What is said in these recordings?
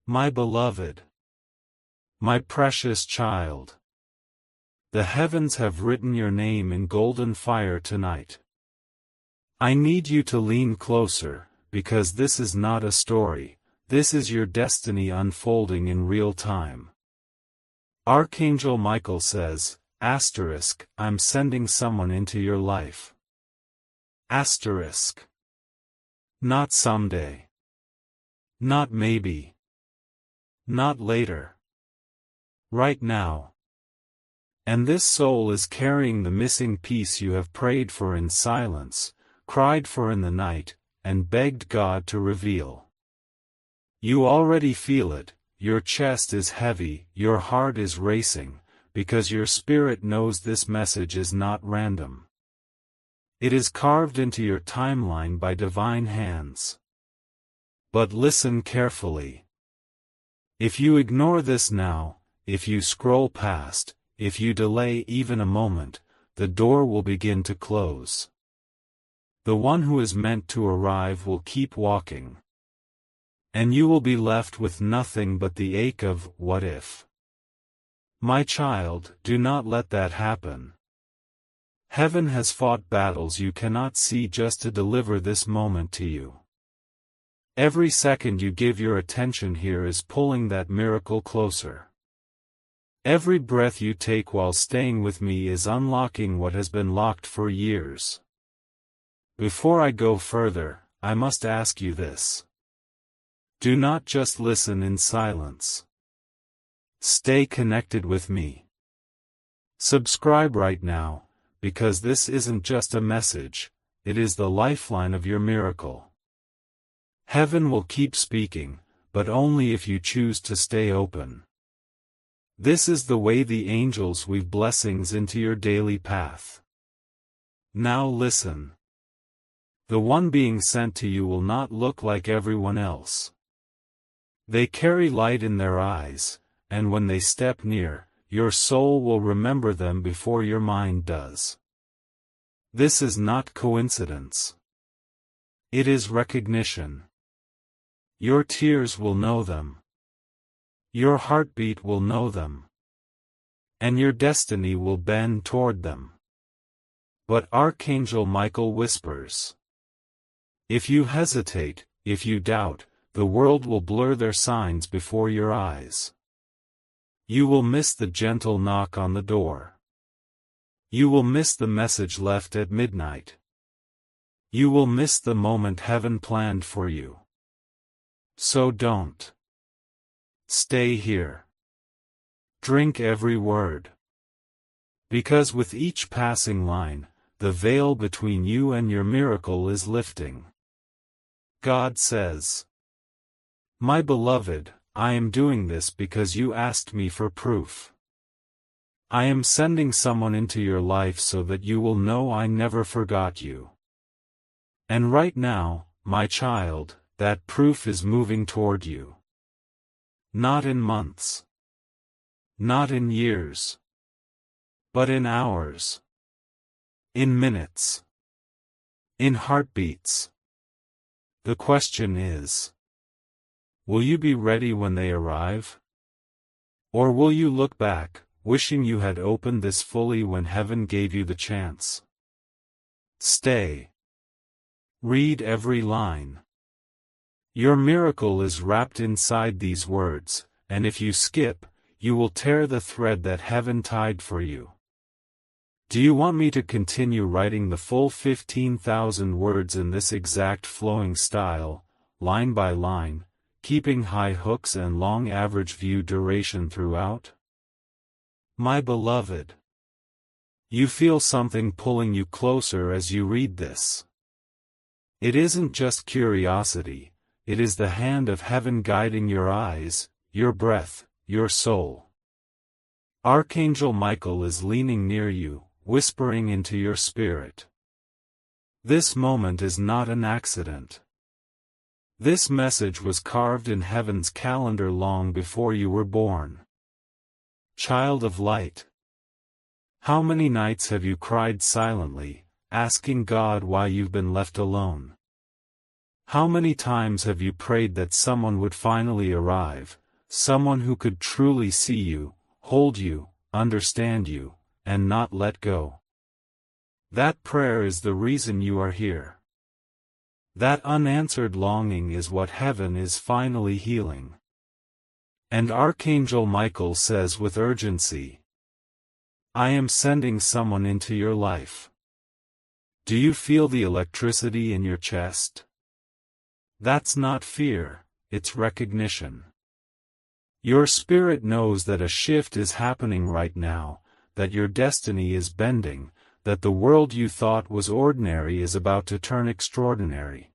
My beloved, my precious child, the heavens have written your name in golden fire tonight. I need you to lean closer, because this is not a story, this is your destiny unfolding in real time. Archangel Michael says, asterisk, I'm sending someone into your life. Asterisk. Not someday. Not maybe. Not later. Right now. And this soul is carrying the missing piece you have prayed for in silence, cried for in the night, and begged God to reveal. You already feel it, your chest is heavy, your heart is racing, because your spirit knows this message is not random. It is carved into your timeline by divine hands. But listen carefully. If you ignore this now, if you scroll past, if you delay even a moment, the door will begin to close. The one who is meant to arrive will keep walking. And you will be left with nothing but the ache of, what if? My child, do not let that happen. Heaven has fought battles you cannot see just to deliver this moment to you. Every second you give your attention here is pulling that miracle closer. Every breath you take while staying with me is unlocking what has been locked for years. Before I go further, I must ask you this. Do not just listen in silence. Stay connected with me. Subscribe right now, because this isn't just a message, it is the lifeline of your miracle. Heaven will keep speaking, but only if you choose to stay open. This is the way the angels weave blessings into your daily path. Now listen. The one being sent to you will not look like everyone else. They carry light in their eyes, and when they step near, your soul will remember them before your mind does. This is not coincidence. It is recognition. Your tears will know them. Your heartbeat will know them. And your destiny will bend toward them. But Archangel Michael whispers. If you hesitate, if you doubt, the world will blur their signs before your eyes. You will miss the gentle knock on the door. You will miss the message left at midnight. You will miss the moment heaven planned for you. So don't. Stay here. Drink every word. Because with each passing line, the veil between you and your miracle is lifting. God says, my beloved, I am doing this because you asked me for proof. I am sending someone into your life so that you will know I never forgot you. And right now, my child, that proof is moving toward you. Not in months. Not in years. But in hours. In minutes. In heartbeats. The question is, will you be ready when they arrive? Or will you look back, wishing you had opened this fully when heaven gave you the chance? Stay. Read every line. Your miracle is wrapped inside these words, and if you skip, you will tear the thread that heaven tied for you. Do you want me to continue writing the full 15,000 words in this exact flowing style, line by line, keeping high hooks and long average view duration throughout? My beloved, you feel something pulling you closer as you read this. It isn't just curiosity, it is the hand of heaven guiding your eyes, your breath, your soul. Archangel Michael is leaning near you, whispering into your spirit. This moment is not an accident. This message was carved in heaven's calendar long before you were born. Child of light. How many nights have you cried silently, asking God why you've been left alone? How many times have you prayed that someone would finally arrive, someone who could truly see you, hold you, understand you, and not let go? That prayer is the reason you are here. That unanswered longing is what heaven is finally healing. And Archangel Michael says with urgency, I am sending someone into your life. Do you feel the electricity in your chest? That's not fear, it's recognition. Your spirit knows that a shift is happening right now, that your destiny is bending, that the world you thought was ordinary is about to turn extraordinary.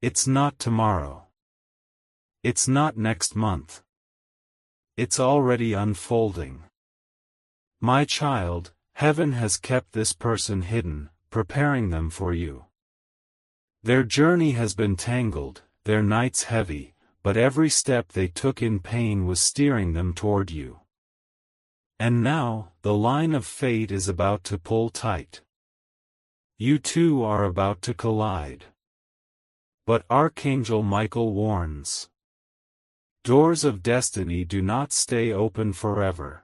It's not tomorrow. It's not next month. It's already unfolding. My child, heaven has kept this person hidden, preparing them for you. Their journey has been tangled, their nights heavy, but every step they took in pain was steering them toward you. And now, the line of fate is about to pull tight. You two are about to collide. But Archangel Michael warns. Doors of destiny do not stay open forever.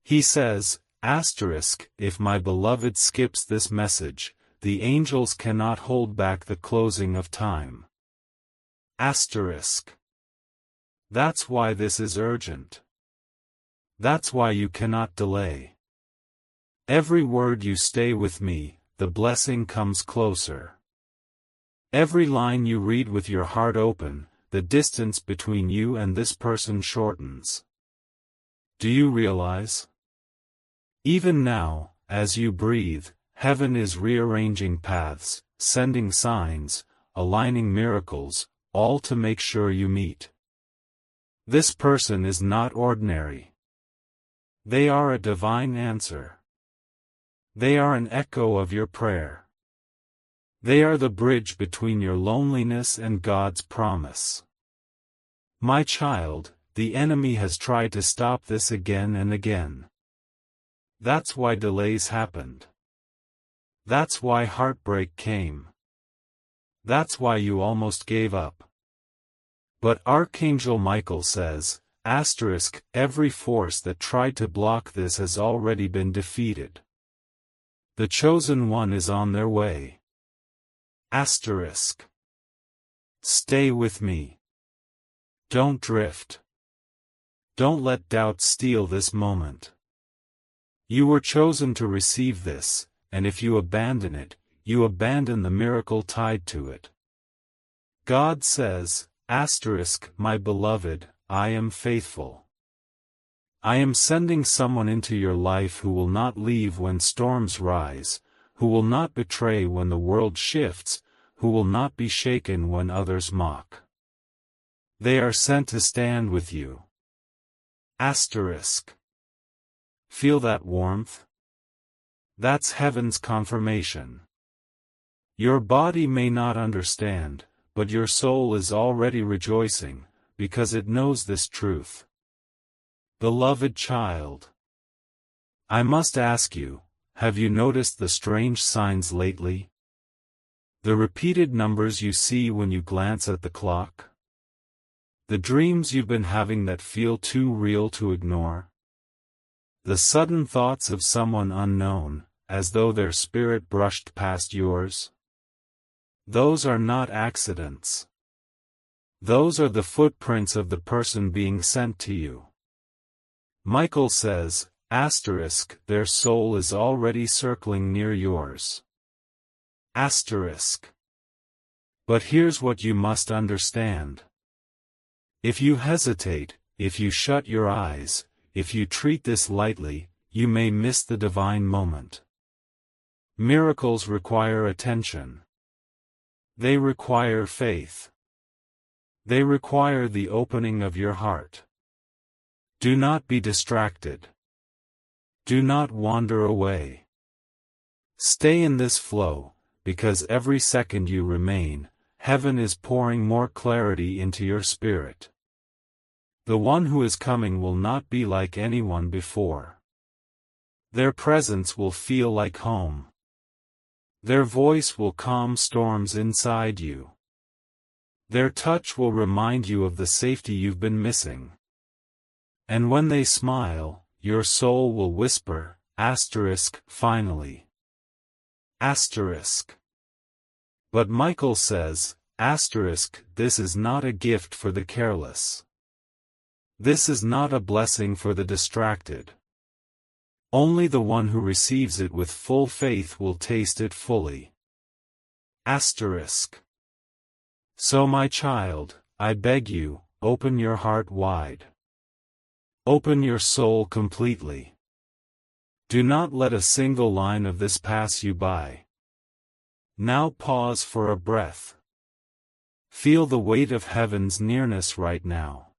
He says, if my beloved skips this message, the angels cannot hold back the closing of time. That's why this is urgent. That's why you cannot delay. Every word you stay with me, the blessing comes closer. Every line you read with your heart open, the distance between you and this person shortens. Do you realize? Even now, as you breathe, heaven is rearranging paths, sending signs, aligning miracles, all to make sure you meet. This person is not ordinary. They are a divine answer. They are an echo of your prayer. They are the bridge between your loneliness and God's promise. My child, the enemy has tried to stop this again and again. That's why delays happened. That's why heartbreak came. That's why you almost gave up. But Archangel Michael says, every force that tried to block this has already been defeated. The chosen one is on their way. Stay with me. Don't drift. Don't let doubt steal this moment. You were chosen to receive this, and if you abandon it, you abandon the miracle tied to it. God says, my beloved, I am faithful. I am sending someone into your life who will not leave when storms rise, who will not betray when the world shifts, who will not be shaken when others mock. They are sent to stand with you. Feel that warmth? That's heaven's confirmation. Your body may not understand, but your soul is already rejoicing, because it knows this truth. Beloved child, I must ask you, have you noticed the strange signs lately? The repeated numbers you see when you glance at the clock? The dreams you've been having that feel too real to ignore? The sudden thoughts of someone unknown, as though their spirit brushed past yours? Those are not accidents. Those are the footprints of the person being sent to you. Michael says, their soul is already circling near yours. But here's what you must understand. If you hesitate, if you shut your eyes, if you treat this lightly, you may miss the divine moment. Miracles require attention. They require faith. They require the opening of your heart. Do not be distracted. Do not wander away. Stay in this flow, because every second you remain, heaven is pouring more clarity into your spirit. The one who is coming will not be like anyone before. Their presence will feel like home. Their voice will calm storms inside you. Their touch will remind you of the safety you've been missing. And when they smile, your soul will whisper, finally. But Michael says, this is not a gift for the careless. This is not a blessing for the distracted. Only the one who receives it with full faith will taste it fully. So my child, I beg you, open your heart wide. Open your soul completely. Do not let a single line of this pass you by. Now pause for a breath. Feel the weight of heaven's nearness right now.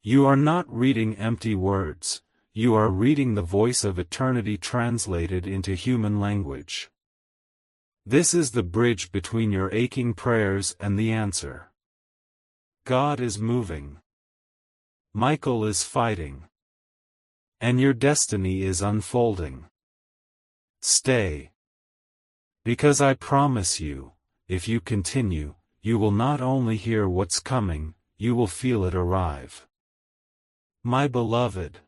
You are not reading empty words, you are reading the voice of eternity translated into human language. This is the bridge between your aching prayers and the answer. God is moving. Michael is fighting. And your destiny is unfolding. Stay. Because I promise you, if you continue, you will not only hear what's coming, you will feel it arrive. My beloved,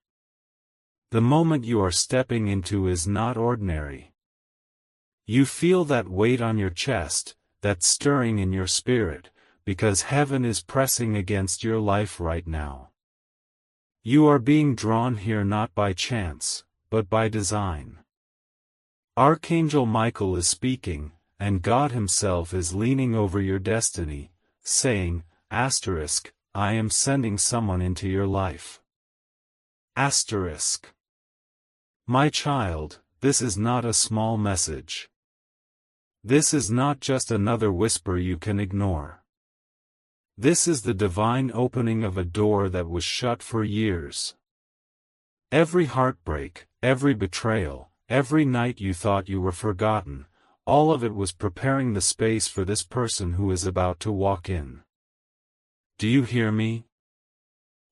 the moment you are stepping into is not ordinary. You feel that weight on your chest, that stirring in your spirit, because heaven is pressing against your life right now. You are being drawn here not by chance, but by design. Archangel Michael is speaking, and God Himself is leaning over your destiny, saying, I am sending someone into your life. My child, this is not a small message. This is not just another whisper you can ignore. This is the divine opening of a door that was shut for years. Every heartbreak, every betrayal, every night you thought you were forgotten, all of it was preparing the space for this person who is about to walk in. Do you hear me?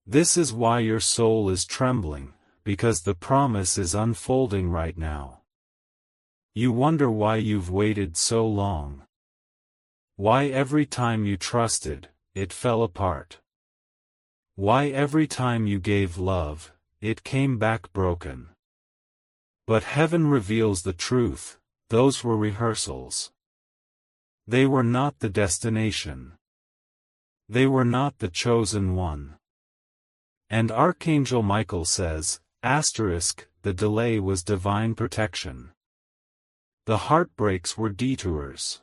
This is why your soul is trembling, because the promise is unfolding right now. You wonder why you've waited so long. Why every time you trusted, it fell apart. Why every time you gave love, it came back broken. But heaven reveals the truth, those were rehearsals. They were not the destination. They were not the chosen one. And Archangel Michael says, the delay was divine protection. The heartbreaks were detours.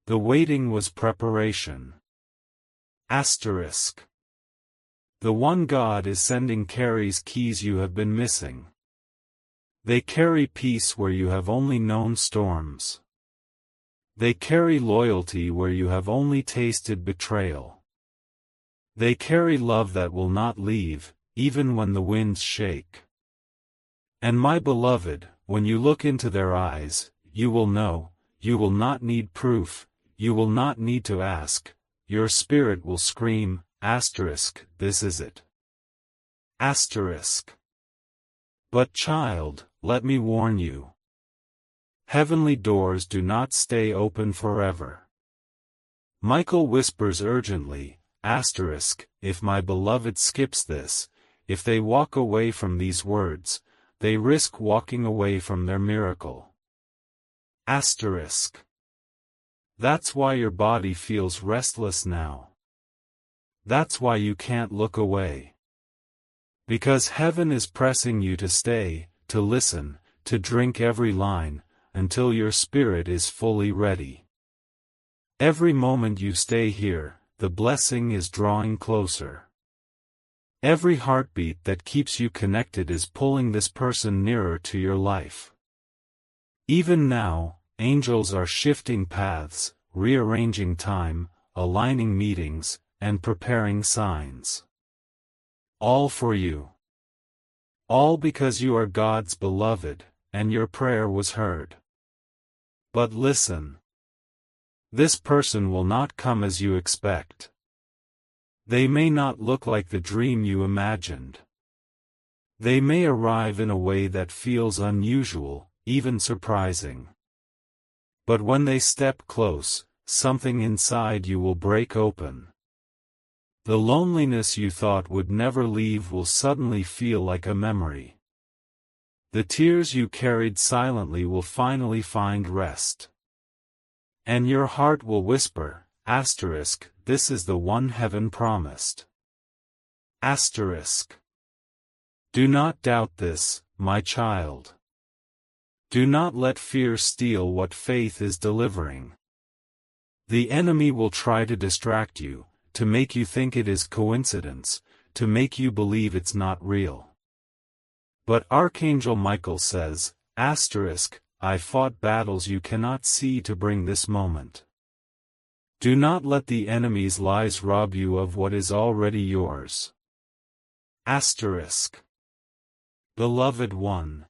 The waiting was preparation. The one God is sending carries keys you have been missing. They carry peace where you have only known storms. They carry loyalty where you have only tasted betrayal. They carry love that will not leave, even when the winds shake. And my beloved, when you look into their eyes, you will know, you will not need proof, you will not need to ask, your spirit will scream, this is it. But child, let me warn you. Heavenly doors do not stay open forever. Michael whispers urgently, if my beloved skips this, if they walk away from these words, they risk walking away from their miracle. That's why your body feels restless now. That's why you can't look away. Because heaven is pressing you to stay, to listen, to drink every line, until your spirit is fully ready. Every moment you stay here, the blessing is drawing closer. Every heartbeat that keeps you connected is pulling this person nearer to your life. Even now, angels are shifting paths, rearranging time, aligning meetings, and preparing signs. All for you. All because you are God's beloved, and your prayer was heard. But listen. This person will not come as you expect. They may not look like the dream you imagined. They may arrive in a way that feels unusual, even surprising. But when they step close, something inside you will break open. The loneliness you thought would never leave will suddenly feel like a memory. The tears you carried silently will finally find rest. And your heart will whisper, asterisk, this is the one heaven promised. Asterisk. Do not doubt this, my child. Do not let fear steal what faith is delivering. The enemy will try to distract you, to make you think it is coincidence, to make you believe it's not real. But Archangel Michael says, asterisk, I fought battles you cannot see to bring this moment. Do not let the enemy's lies rob you of what is already yours. Asterisk. Beloved one.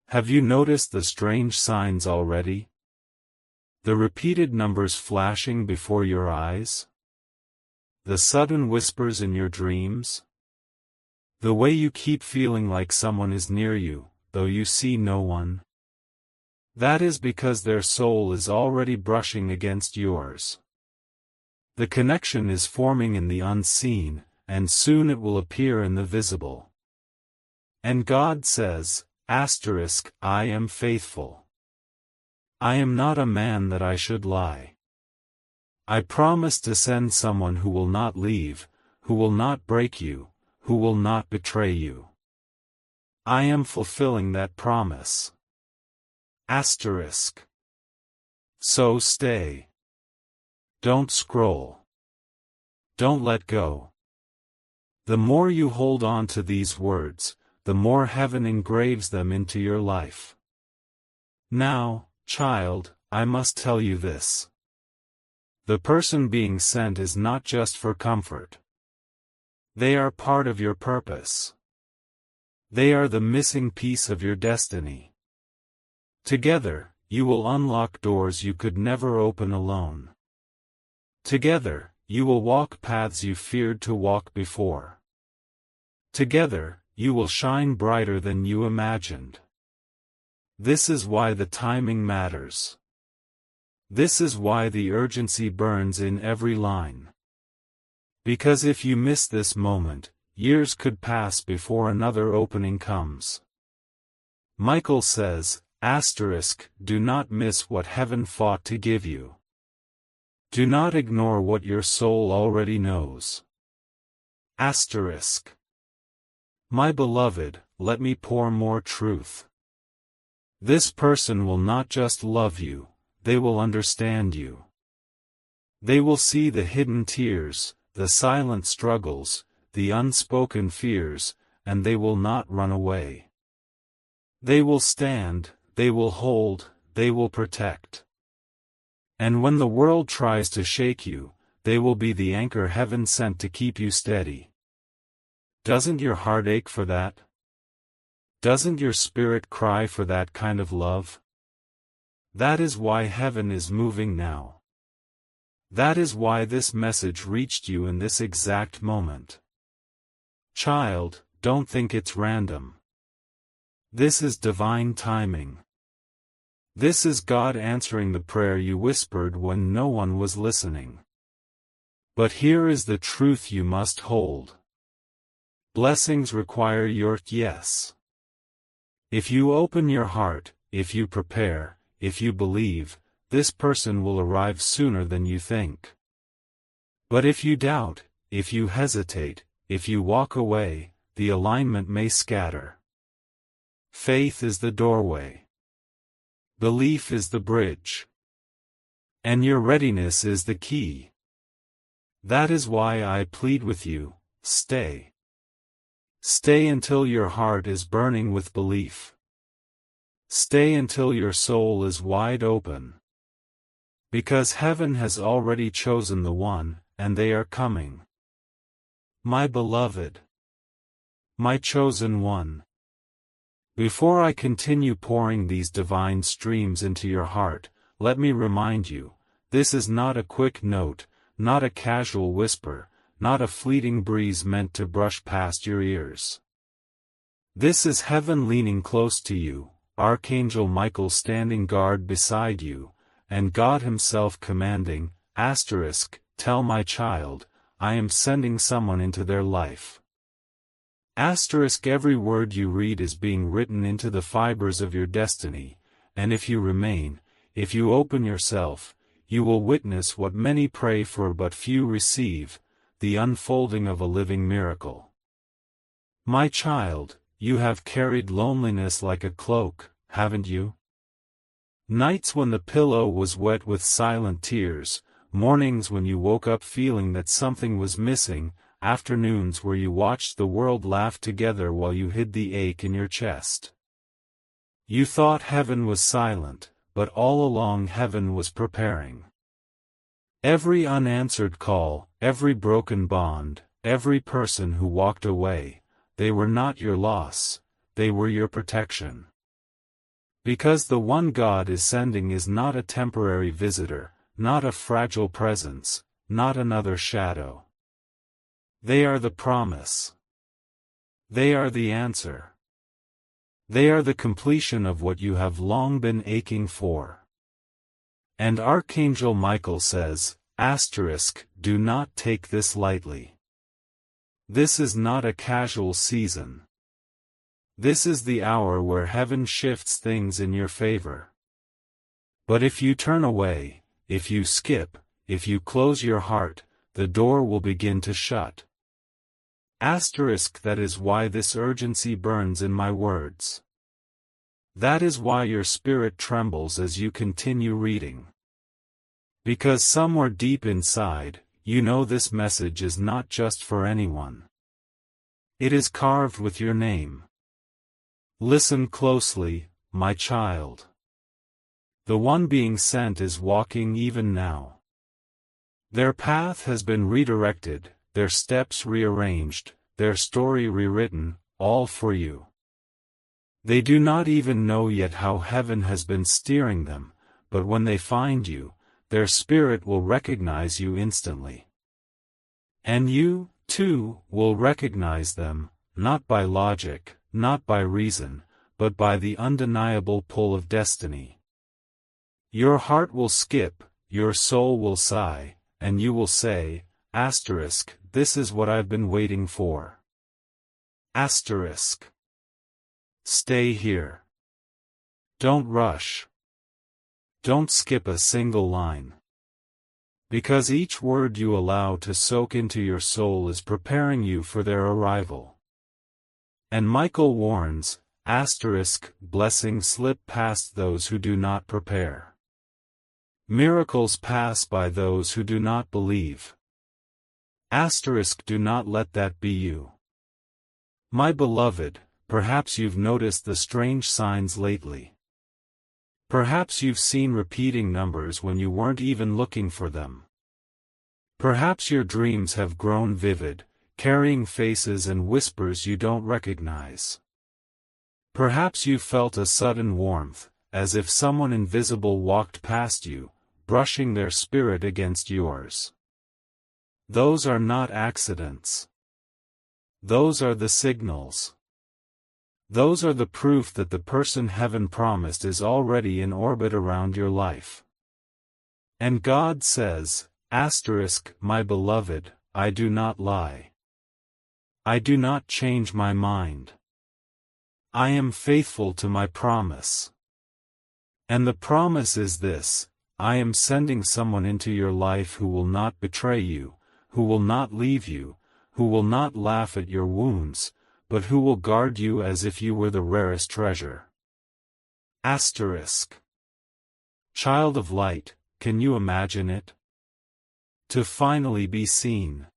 Have you noticed the strange signs already? The repeated numbers flashing before your eyes? The sudden whispers in your dreams? The way you keep feeling like someone is near you, though you see no one? That is because their soul is already brushing against yours. The connection is forming in the unseen, and soon it will appear in the visible. And God says, asterisk, I am faithful. I am not a man that I should lie. I promise to send someone who will not leave, who will not break you, who will not betray you. I am fulfilling that promise. Asterisk. So stay. Don't scroll. Don't let go. The more you hold on to these words, the more heaven engraves them into your life. Now, child, I must tell you this. The person being sent is not just for comfort. They are part of your purpose. They are the missing piece of your destiny. Together, you will unlock doors you could never open alone. Together, you will walk paths you feared to walk before. Together, you will shine brighter than you imagined. This is why the timing matters. This is why the urgency burns in every line. Because if you miss this moment, years could pass before another opening comes. Michael says, asterisk, do not miss what heaven fought to give you. Do not ignore what your soul already knows. Asterisk. My beloved, let me pour more truth. This person will not just love you, they will understand you. They will see the hidden tears, the silent struggles, the unspoken fears, and they will not run away. They will stand, they will hold, they will protect. And when the world tries to shake you, they will be the anchor heaven sent to keep you steady. Doesn't your heart ache for that? Doesn't your spirit cry for that kind of love? That is why heaven is moving now. That is why this message reached you in this exact moment. Child, don't think it's random. This is divine timing. This is God answering the prayer you whispered when no one was listening. But here is the truth you must hold. Blessings require your yes. If you open your heart, if you prepare, if you believe, this person will arrive sooner than you think. But if you doubt, if you hesitate, if you walk away, the alignment may scatter. Faith is the doorway. Belief is the bridge. And your readiness is the key. That is why I plead with you, stay. Stay until your heart is burning with belief. Stay until your soul is wide open. Because heaven has already chosen the one, and they are coming. My beloved. My chosen one. Before I continue pouring these divine streams into your heart, let me remind you, this is not a quick note, not a casual whisper, not a fleeting breeze meant to brush past your ears. This is heaven leaning close to you, Archangel Michael standing guard beside you, and God himself commanding, tell my child, I am sending someone into their life. Every word you read is being written into the fibers of your destiny, and if you remain, if you open yourself, you will witness what many pray for but few receive, the unfolding of a living miracle. My child, you have carried loneliness like a cloak, haven't you? Nights when the pillow was wet with silent tears, mornings when you woke up feeling that something was missing, afternoons where you watched the world laugh together while you hid the ache in your chest. You thought heaven was silent, but all along heaven was preparing. Every unanswered call, every broken bond, every person who walked away, they were not your loss, they were your protection. Because the one God is sending is not a temporary visitor, not a fragile presence, not another shadow. They are the promise. They are the answer. They are the completion of what you have long been aching for. And Archangel Michael says, do not take this lightly. This is not a casual season. This is the hour where heaven shifts things in your favor. But if you turn away, if you skip, if you close your heart, the door will begin to shut. That is why this urgency burns in my words. That is why your spirit trembles as you continue reading. Because somewhere deep inside, you know this message is not just for anyone. It is carved with your name. Listen closely, my child. The one being sent is walking even now. Their path has been redirected, their steps rearranged, their story rewritten, all for you. They do not even know yet how heaven has been steering them, but when they find you, their spirit will recognize you instantly. And you, too, will recognize them, not by logic, not by reason, but by the undeniable pull of destiny. Your heart will skip, your soul will sigh, and you will say, this is what I've been waiting for. Stay here. Don't rush. Don't skip a single line. Because each word you allow to soak into your soul is preparing you for their arrival. And Michael warns, blessings slip past those who do not prepare. Miracles pass by those who do not believe. Do not let that be you. My beloved, perhaps you've noticed the strange signs lately. Perhaps you've seen repeating numbers when you weren't even looking for them. Perhaps your dreams have grown vivid, carrying faces and whispers you don't recognize. Perhaps you felt a sudden warmth, as if someone invisible walked past you, brushing their spirit against yours. Those are not accidents. Those are the signals. Those are the proof that the person heaven promised is already in orbit around your life. And God says, my beloved, I do not lie. I do not change my mind. I am faithful to my promise. And the promise is this, I am sending someone into your life who will not betray you, who will not leave you, who will not laugh at your wounds, but who will guard you as if you were the rarest treasure. Child of light, can you imagine it? To finally be seen.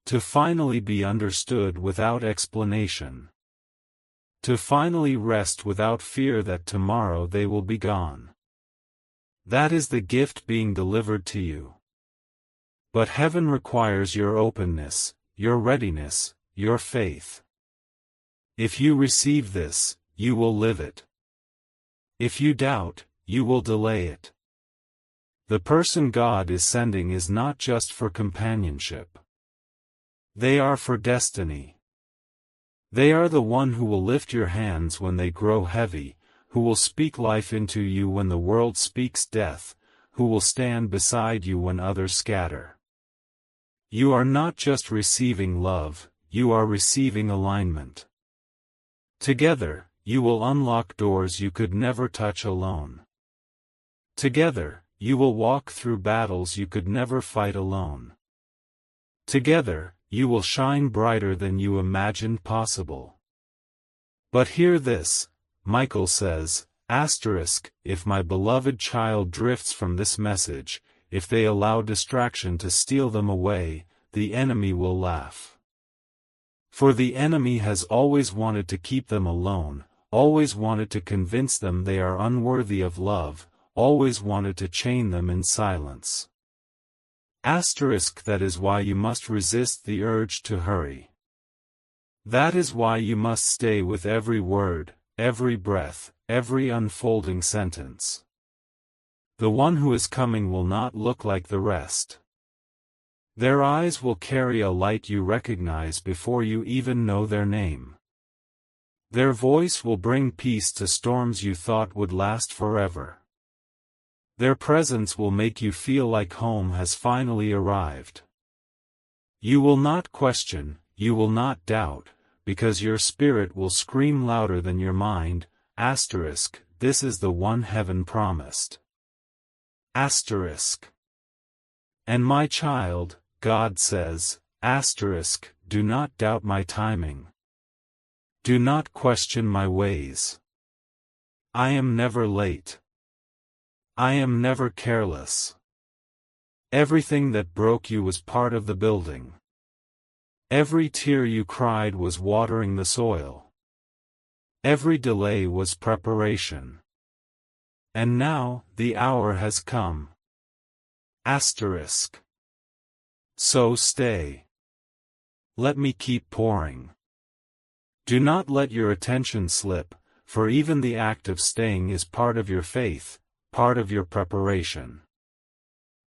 To finally be understood without explanation. To finally rest without fear that tomorrow they will be gone. That is the gift being delivered to you. But heaven requires your openness, your readiness, your faith. If you receive this, you will live it. If you doubt, you will delay it. The person God is sending is not just for companionship. They are for destiny. They are the one who will lift your hands when they grow heavy, who will speak life into you when the world speaks death, who will stand beside you when others scatter. You are not just receiving love, you are receiving alignment. Together, you will unlock doors you could never touch alone. Together, you will walk through battles you could never fight alone. Together, you will shine brighter than you imagined possible. But hear this, Michael says, if my beloved child drifts from this message, if they allow distraction to steal them away, the enemy will laugh. For the enemy has always wanted to keep them alone, always wanted to convince them they are unworthy of love, always wanted to chain them in silence. That is why you must resist the urge to hurry. That is why you must stay with every word, every breath, every unfolding sentence. The one who is coming will not look like the rest. Their eyes will carry a light you recognize before you even know their name. Their voice will bring peace to storms you thought would last forever. Their presence will make you feel like home has finally arrived. You will not question, you will not doubt, because your spirit will scream louder than your mind, this is the one heaven promised. And my child, God says, do not doubt my timing. Do not question my ways. I am never late. I am never careless. Everything that broke you was part of the building. Every tear you cried was watering the soil. Every delay was preparation. And now, the hour has come. So stay. Let me keep pouring. Do not let your attention slip, for even the act of staying is part of your faith, part of your preparation.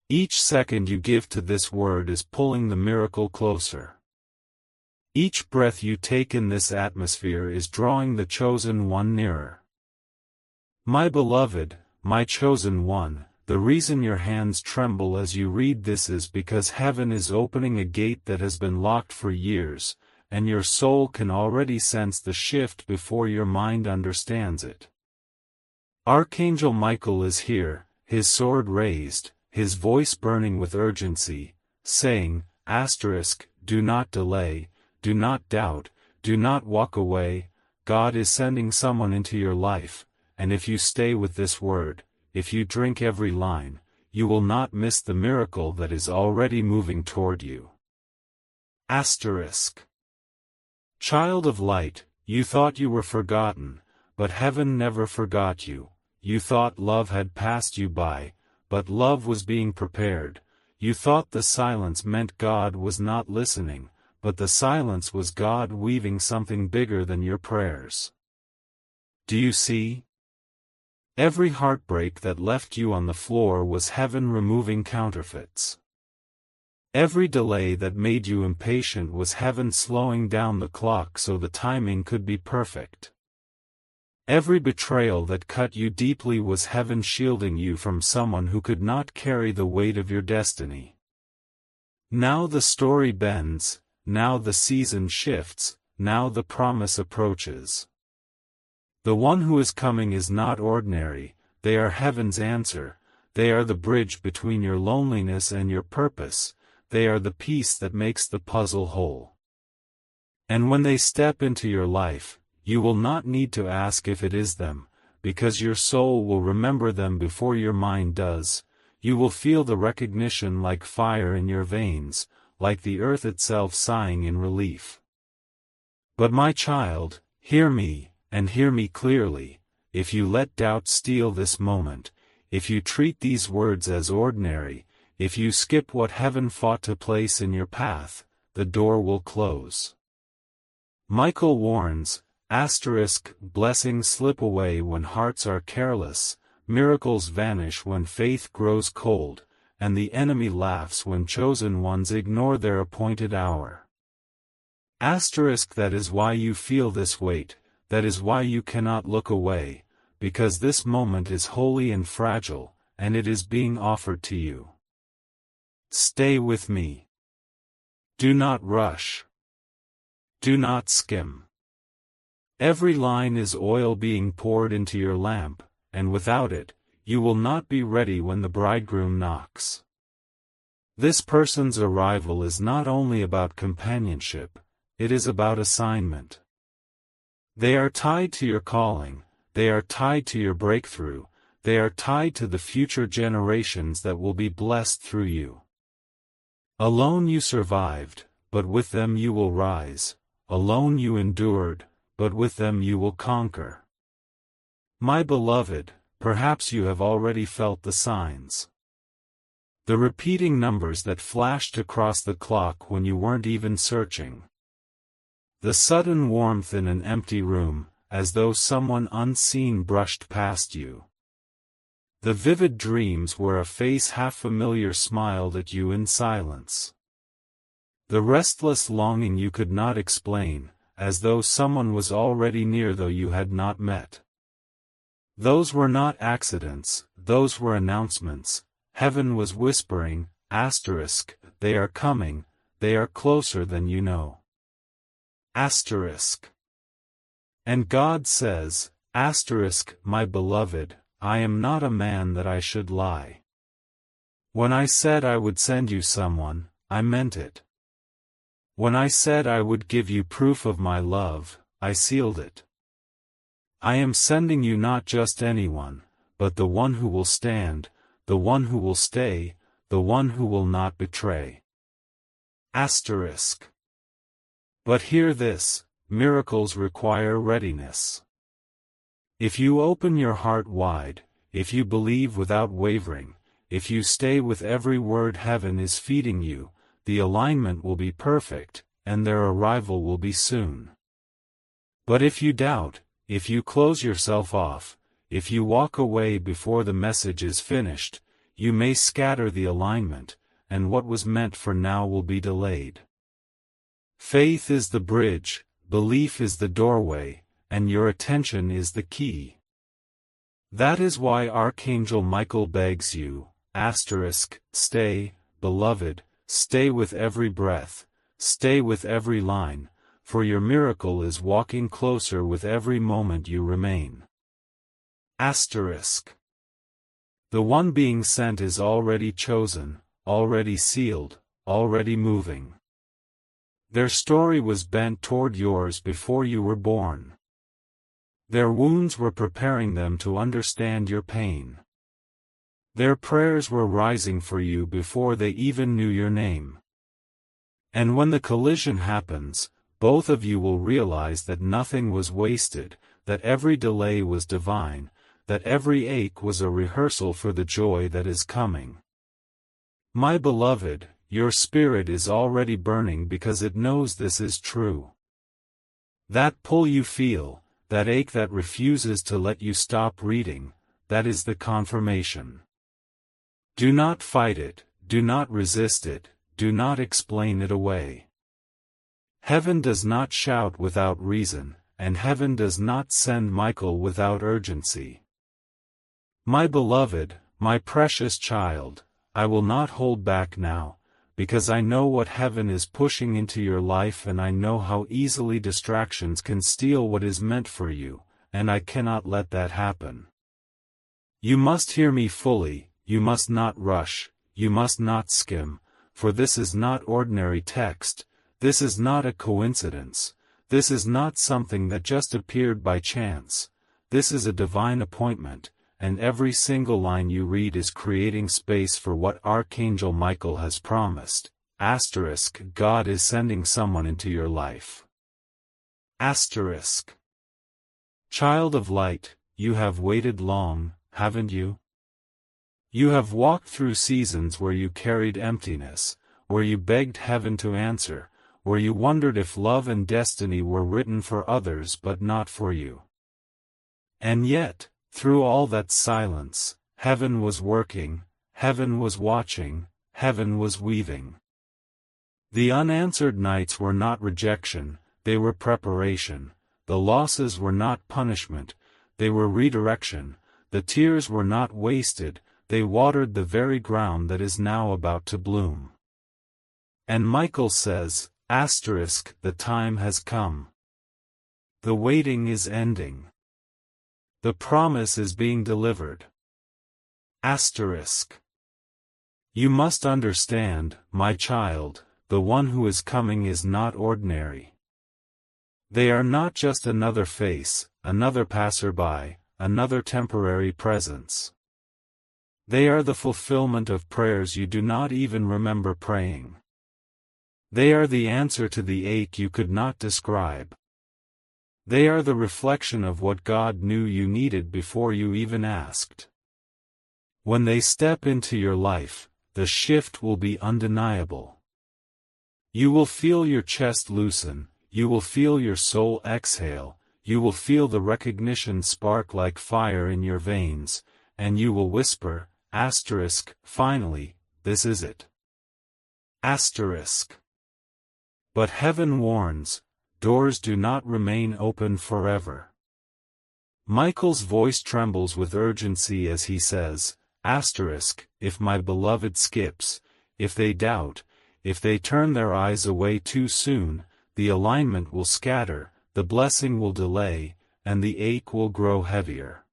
Each second you give to this word is pulling the miracle closer. Each breath you take in this atmosphere is drawing the chosen one nearer. My beloved, my chosen one, the reason your hands tremble as you read this is because heaven is opening a gate that has been locked for years, and your soul can already sense the shift before your mind understands it. Archangel Michael is here, his sword raised, his voice burning with urgency, saying, do not delay, do not doubt, do not walk away, God is sending someone into your life, and if you stay with this word, if you drink every line, you will not miss the miracle that is already moving toward you. Child of light, you thought you were forgotten, but heaven never forgot you. You thought love had passed you by, but love was being prepared. You thought the silence meant God was not listening, but the silence was God weaving something bigger than your prayers. Do you see? Every heartbreak that left you on the floor was heaven removing counterfeits. Every delay that made you impatient was heaven slowing down the clock so the timing could be perfect. Every betrayal that cut you deeply was heaven shielding you from someone who could not carry the weight of your destiny. Now the story bends, now the season shifts, now the promise approaches. The one who is coming is not ordinary, they are heaven's answer, they are the bridge between your loneliness and your purpose, they are the piece that makes the puzzle whole. And when they step into your life, you will not need to ask if it is them, because your soul will remember them before your mind does. You will feel the recognition like fire in your veins, like the earth itself sighing in relief. But my child, hear me, and hear me clearly, if you let doubt steal this moment, if you treat these words as ordinary, if you skip what heaven fought to place in your path, the door will close. Michael warns, blessings slip away when hearts are careless, miracles vanish when faith grows cold, and the enemy laughs when chosen ones ignore their appointed hour. That is why you feel this weight, that is why you cannot look away, because this moment is holy and fragile, and it is being offered to you. Stay with me. Do not rush. Do not skim. Every line is oil being poured into your lamp, and without it, you will not be ready when the bridegroom knocks. This person's arrival is not only about companionship, it is about assignment. They are tied to your calling, they are tied to your breakthrough, they are tied to the future generations that will be blessed through you. Alone you survived, but with them you will rise. Alone you endured, but with them you will conquer. My beloved, perhaps you have already felt the signs. The repeating numbers that flashed across the clock when you weren't even searching. The sudden warmth in an empty room, as though someone unseen brushed past you. The vivid dreams where a face half familiar smiled at you in silence. The restless longing you could not explain, as though someone was already near though you had not met. Those were not accidents, those were announcements. Heaven was whispering, asterisk, they are coming, they are closer than you know. Asterisk. And God says, asterisk, my beloved, I am not a man that I should lie. When I said I would send you someone, I meant it. When I said I would give you proof of my love, I sealed it. I am sending you not just anyone, but the one who will stand, the one who will stay, the one who will not betray. Asterisk. But hear this, miracles require readiness. If you open your heart wide, if you believe without wavering, if you stay with every word heaven is feeding you, the alignment will be perfect, and their arrival will be soon. But if you doubt, if you close yourself off, if you walk away before the message is finished, you may scatter the alignment, and what was meant for now will be delayed. Faith is the bridge, belief is the doorway, and your attention is the key. That is why Archangel Michael begs you, asterisk, stay, beloved, stay with every breath, stay with every line, for your miracle is walking closer with every moment you remain. Asterisk. The one being sent is already chosen, already sealed, already moving. Their story was bent toward yours before you were born. Their wounds were preparing them to understand your pain. Their prayers were rising for you before they even knew your name. And when the collision happens, both of you will realize that nothing was wasted, that every delay was divine, that every ache was a rehearsal for the joy that is coming. My beloved, your spirit is already burning because it knows this is true. That pull you feel, that ache that refuses to let you stop reading, that is the confirmation. Do not fight it, do not resist it, do not explain it away. Heaven does not shout without reason, and heaven does not send Michael without urgency. My beloved, my precious child, I will not hold back now, because I know what heaven is pushing into your life and I know how easily distractions can steal what is meant for you, and I cannot let that happen. You must hear me fully, you must not rush, you must not skim, for this is not ordinary text, this is not a coincidence, this is not something that just appeared by chance, this is a divine appointment. And every single line you read is creating space for what Archangel Michael has promised. Asterisk, God is sending someone into your life. Asterisk. Child of light, you have waited long, haven't you? You have walked through seasons where you carried emptiness, where you begged heaven to answer, where you wondered if love and destiny were written for others but not for you. And yet, through all that silence, heaven was working, heaven was watching, heaven was weaving. The unanswered nights were not rejection, they were preparation, the losses were not punishment, they were redirection, the tears were not wasted, they watered the very ground that is now about to bloom. And Michael says, the time has come. The waiting is ending. The promise is being delivered. You must understand, my child, the one who is coming is not ordinary. They are not just another face, another passerby, another temporary presence. They are the fulfillment of prayers you do not even remember praying. They are the answer to the ache you could not describe. They are the reflection of what God knew you needed before you even asked. When they step into your life, the shift will be undeniable. You will feel your chest loosen, you will feel your soul exhale, you will feel the recognition spark like fire in your veins, and you will whisper, finally, this is it. But heaven warns, doors do not remain open forever. Michael's voice trembles with urgency as he says, if my beloved skips, if they doubt, if they turn their eyes away too soon, the alignment will scatter, the blessing will delay, and the ache will grow heavier.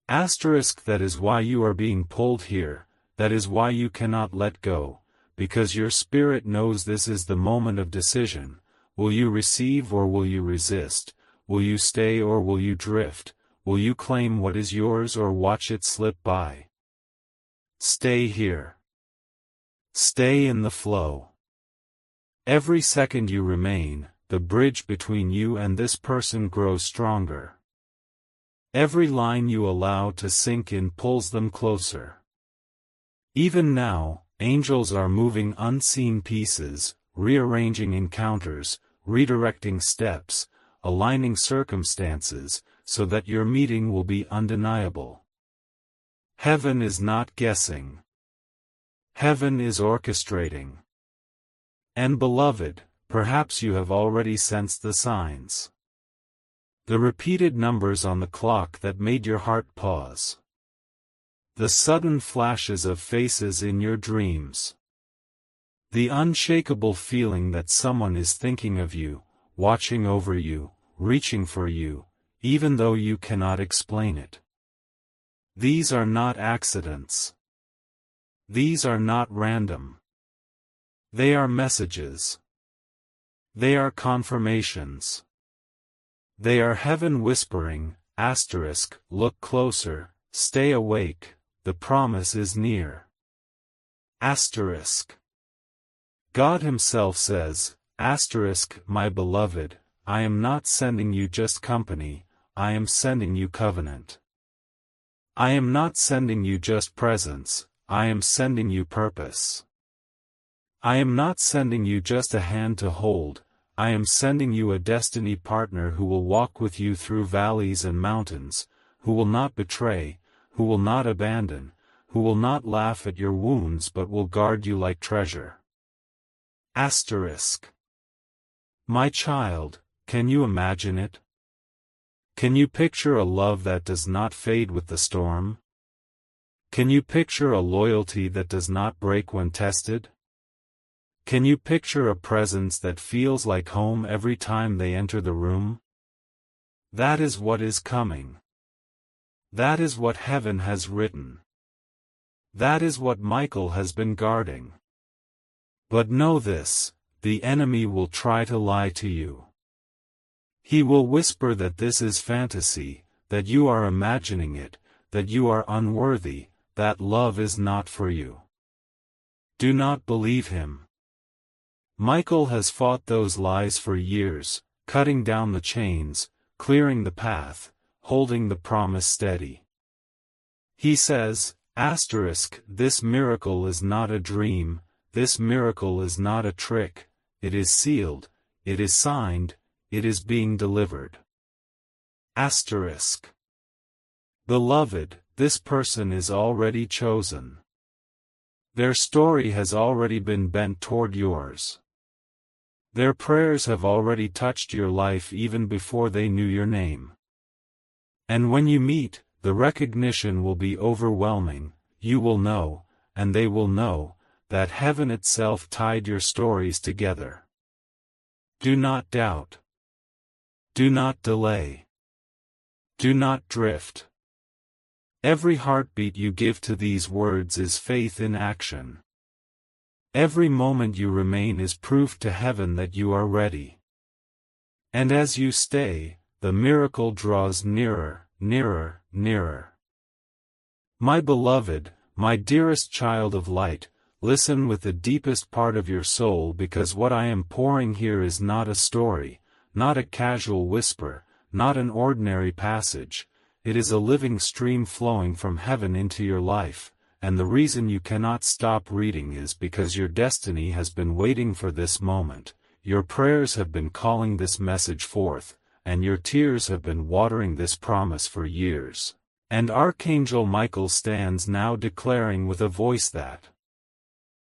That is why you are being pulled here, that is why you cannot let go, because your spirit knows this is the moment of decision. Will you receive or will you resist? Will you stay or will you drift? Will you claim what is yours or watch it slip by? Stay here. Stay in the flow. Every second you remain, the bridge between you and this person grows stronger. Every line you allow to sink in pulls them closer. Even now, angels are moving unseen pieces, rearranging encounters, redirecting steps, aligning circumstances, so that your meeting will be undeniable. Heaven is not guessing. Heaven is orchestrating. And beloved, perhaps you have already sensed the signs. The repeated numbers on the clock that made your heart pause. The sudden flashes of faces in your dreams. The unshakable feeling that someone is thinking of you, watching over you, reaching for you, even though you cannot explain it. These are not accidents. These are not random. They are messages. They are confirmations. They are heaven whispering, look closer, stay awake, the promise is near. God himself says, my beloved, I am not sending you just company, I am sending you covenant. I am not sending you just presence, I am sending you purpose. I am not sending you just a hand to hold, I am sending you a destiny partner who will walk with you through valleys and mountains, who will not betray, who will not abandon, who will not laugh at your wounds but will guard you like treasure. My child, can you imagine it? Can you picture a love that does not fade with the storm? Can you picture a loyalty that does not break when tested? Can you picture a presence that feels like home every time they enter the room? That is what is coming. That is what heaven has written. That is what Michael has been guarding. But know this, the enemy will try to lie to you. He will whisper that this is fantasy, that you are imagining it, that you are unworthy, that love is not for you. Do not believe him. Michael has fought those lies for years, cutting down the chains, clearing the path, holding the promise steady. He says, this miracle is not a dream, this miracle is not a trick, it is sealed, it is signed, it is being delivered. Beloved, this person is already chosen. Their story has already been bent toward yours. Their prayers have already touched your life even before they knew your name. And when you meet, the recognition will be overwhelming. You will know, and they will know, that heaven itself tied your stories together. Do not doubt. Do not delay. Do not drift. Every heartbeat you give to these words is faith in action. Every moment you remain is proof to heaven that you are ready. And as you stay, the miracle draws nearer, nearer, nearer. My beloved, my dearest child of light, listen with the deepest part of your soul, because what I am pouring here is not a story, not a casual whisper, not an ordinary passage. It is a living stream flowing from heaven into your life, and the reason you cannot stop reading is because your destiny has been waiting for this moment, your prayers have been calling this message forth, and your tears have been watering this promise for years. And Archangel Michael stands now declaring with a voice that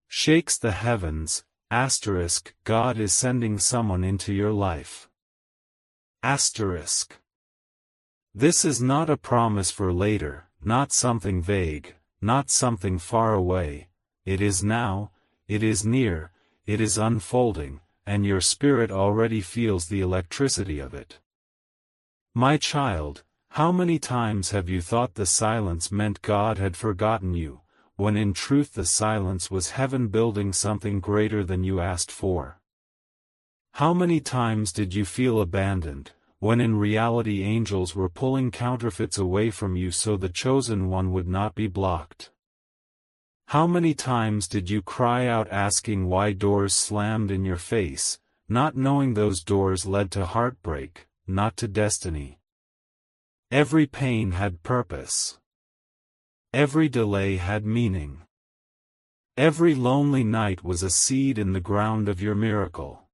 shakes the heavens, asterisk, God is sending someone into your life. Asterisk. This is not a promise for later, not something vague, not something far away. It is now, it is near, it is unfolding, and your spirit already feels the electricity of it. My child, how many times have you thought the silence meant God had forgotten you, when in truth the silence was heaven building something greater than you asked for? How many times did you feel abandoned, when in reality angels were pulling counterfeits away from you so the chosen one would not be blocked? How many times did you cry out asking why doors slammed in your face, not knowing those doors led to heartbreak, not to destiny? Every pain had purpose. Every delay had meaning. Every lonely night was a seed in the ground of your miracle.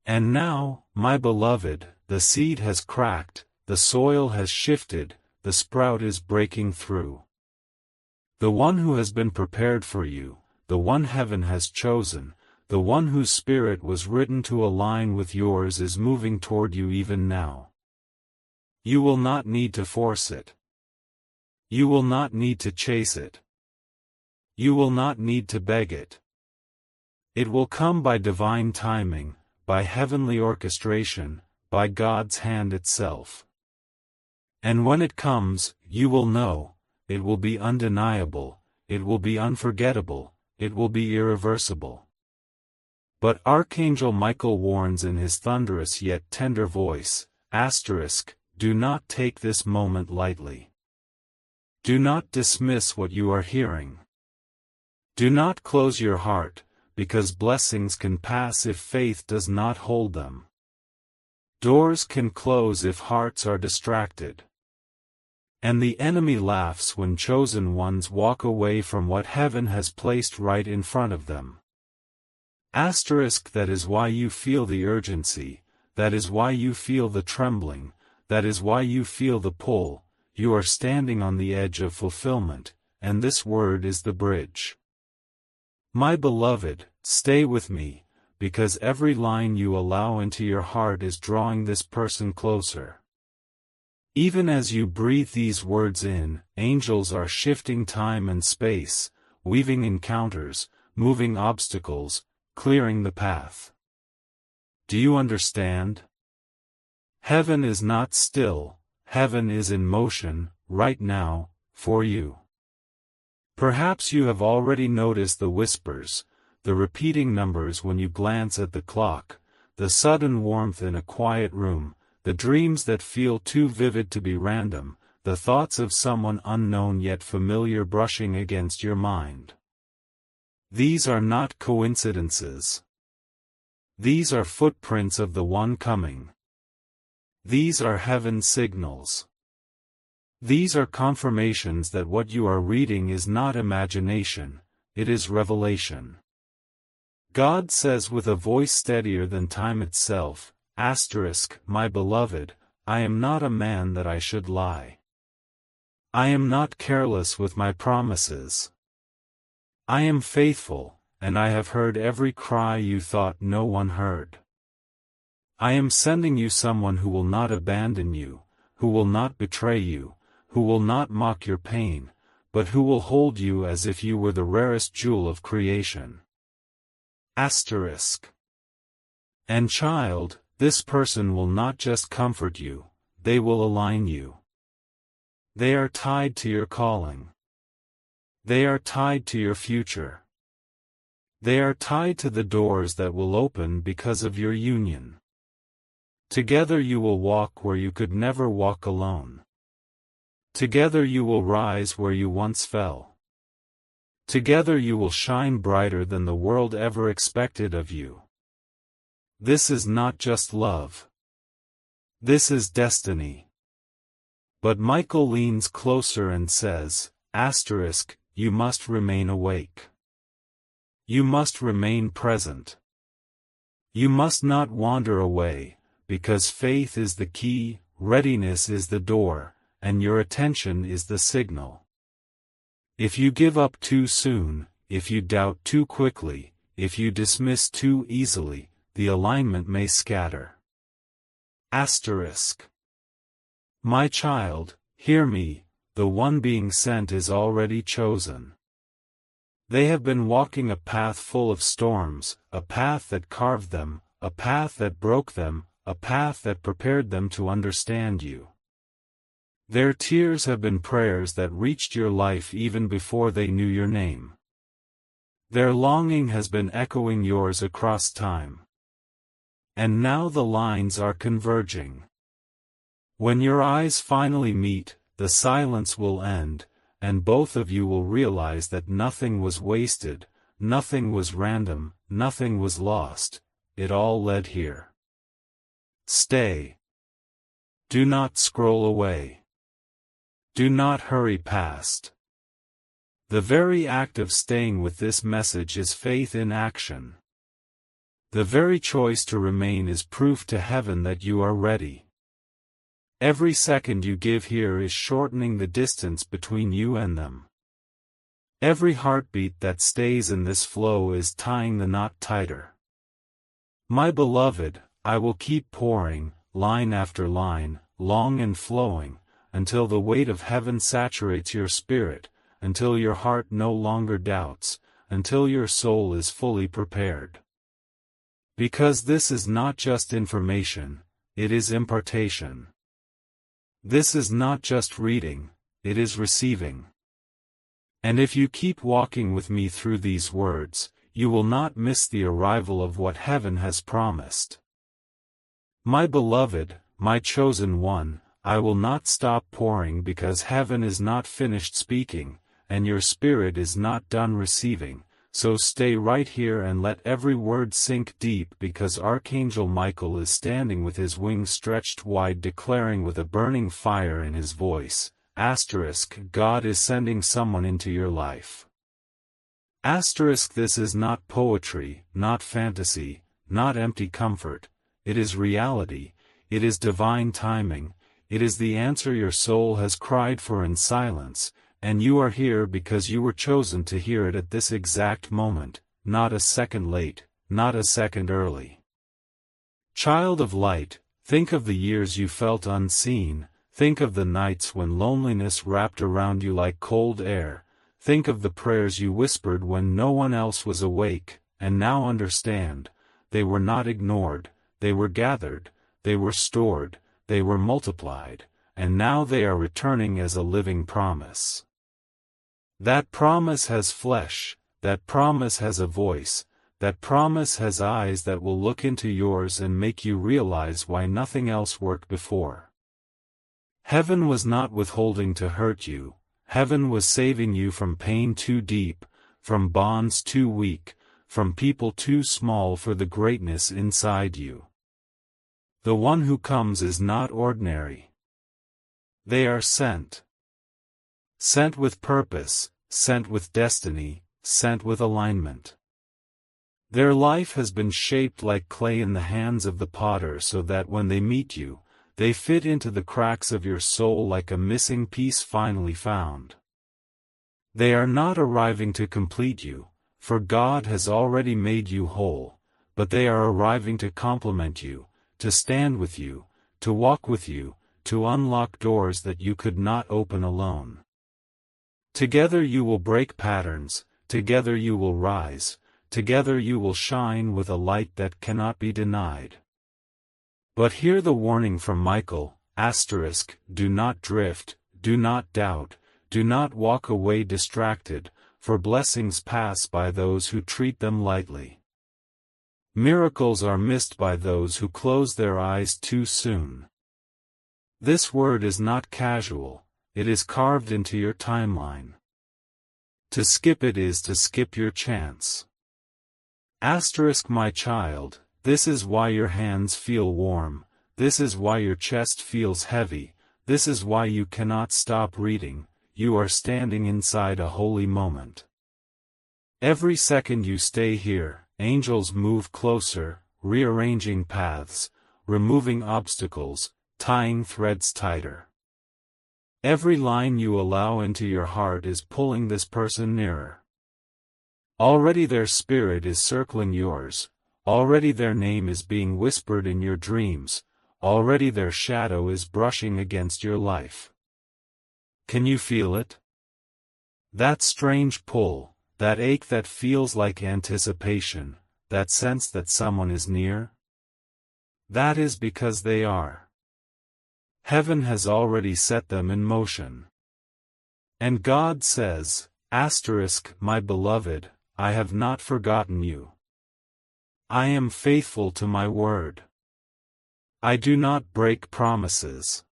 And now, my beloved, the seed has cracked, the soil has shifted, the sprout is breaking through. The one who has been prepared for you, the one heaven has chosen, the one whose spirit was written to align with yours is moving toward you even now. You will not need to force it. You will not need to chase it. You will not need to beg it. It will come by divine timing, by heavenly orchestration, by God's hand itself. And when it comes, you will know, it will be undeniable, it will be unforgettable, it will be irreversible. But Archangel Michael warns in his thunderous yet tender voice, asterisk, do not take this moment lightly. Do not dismiss what you are hearing. Do not close your heart, because blessings can pass if faith does not hold them. Doors can close if hearts are distracted. And the enemy laughs when chosen ones walk away from what heaven has placed right in front of them. Asterisk, that is why you feel the urgency, that is why you feel the trembling, that is why you feel the pull. You are standing on the edge of fulfillment, and this word is the bridge. My beloved, stay with me, because every line you allow into your heart is drawing this person closer. Even as you breathe these words in, angels are shifting time and space, weaving encounters, moving obstacles, clearing the path. Do you understand? Heaven is not still, heaven is in motion, right now, for you. Perhaps you have already noticed the whispers, the repeating numbers when you glance at the clock, the sudden warmth in a quiet room, the dreams that feel too vivid to be random, the thoughts of someone unknown yet familiar brushing against your mind. These are not coincidences. These are footprints of the one coming. These are heaven's signals. These are confirmations that what you are reading is not imagination, it is revelation. God says with a voice steadier than time itself, asterisk, my beloved, I am not a man that I should lie. I am not careless with my promises. I am faithful, and I have heard every cry you thought no one heard. I am sending you someone who will not abandon you, who will not betray you, who will not mock your pain, but who will hold you as if you were the rarest jewel of creation. Asterisk. And child, this person will not just comfort you, they will align you. They are tied to your calling. They are tied to your future. They are tied to the doors that will open because of your union. Together you will walk where you could never walk alone. Together you will rise where you once fell. Together you will shine brighter than the world ever expected of you. This is not just love. This is destiny. But Michael leans closer and says, asterisk, you must remain awake. You must remain present. You must not wander away, because faith is the key, readiness is the door, and your attention is the signal. If you give up too soon, if you doubt too quickly, if you dismiss too easily, the alignment may scatter. Asterisk. My child, hear me, the one being sent is already chosen. They have been walking a path full of storms, a path that carved them, a path that broke them, a path that prepared them to understand you. Their tears have been prayers that reached your life even before they knew your name. Their longing has been echoing yours across time. And now the lines are converging. When your eyes finally meet, the silence will end, and both of you will realize that nothing was wasted, nothing was random, nothing was lost, it all led here. Stay. Do not scroll away. Do not hurry past. The very act of staying with this message is faith in action. The very choice to remain is proof to heaven that you are ready. Every second you give here is shortening the distance between you and them. Every heartbeat that stays in this flow is tying the knot tighter. My beloved, I will keep pouring, line after line, long and flowing, until the weight of heaven saturates your spirit, until your heart no longer doubts, until your soul is fully prepared. Because this is not just information, it is impartation. This is not just reading, it is receiving. And if you keep walking with me through these words, you will not miss the arrival of what heaven has promised. My beloved, my chosen one, I will not stop pouring because heaven is not finished speaking, and your spirit is not done receiving, so stay right here and let every word sink deep because Archangel Michael is standing with his wings stretched wide declaring with a burning fire in his voice, asterisk, God is sending someone into your life. Asterisk, this is not poetry, not fantasy, not empty comfort, it is reality, it is divine timing, it is the answer your soul has cried for in silence, and you are here because you were chosen to hear it at this exact moment, not a second late, not a second early. Child of light, think of the years you felt unseen, think of the nights when loneliness wrapped around you like cold air, think of the prayers you whispered when no one else was awake, and now understand, they were not ignored, they were gathered, they were stored, they were multiplied, and now they are returning as a living promise. That promise has flesh, that promise has a voice, that promise has eyes that will look into yours and make you realize why nothing else worked before. Heaven was not withholding to hurt you, heaven was saving you from pain too deep, from bonds too weak, from people too small for the greatness inside you. The one who comes is not ordinary. They are sent. Sent with purpose, sent with destiny, sent with alignment. Their life has been shaped like clay in the hands of the potter so that when they meet you, they fit into the cracks of your soul like a missing piece finally found. They are not arriving to complete you, for God has already made you whole, but they are arriving to complement you, to stand with you, to walk with you, to unlock doors that you could not open alone. Together you will break patterns, together you will rise, together you will shine with a light that cannot be denied. But hear the warning from Michael, do not drift, do not doubt, do not walk away distracted, for blessings pass by those who treat them lightly. Miracles are missed by those who close their eyes too soon. This word is not casual, it is carved into your timeline. To skip it is to skip your chance. My child, this is why your hands feel warm, this is why your chest feels heavy, this is why you cannot stop reading, you are standing inside a holy moment. Every second you stay here, angels move closer, rearranging paths, removing obstacles, tying threads tighter. Every line you allow into your heart is pulling this person nearer. Already their spirit is circling yours, already their name is being whispered in your dreams, already their shadow is brushing against your life. Can you feel it? That strange pull, that ache that feels like anticipation, that sense that someone is near? That is because they are. Heaven has already set them in motion. And God says, my beloved, I have not forgotten you. I am faithful to my word. I do not break promises.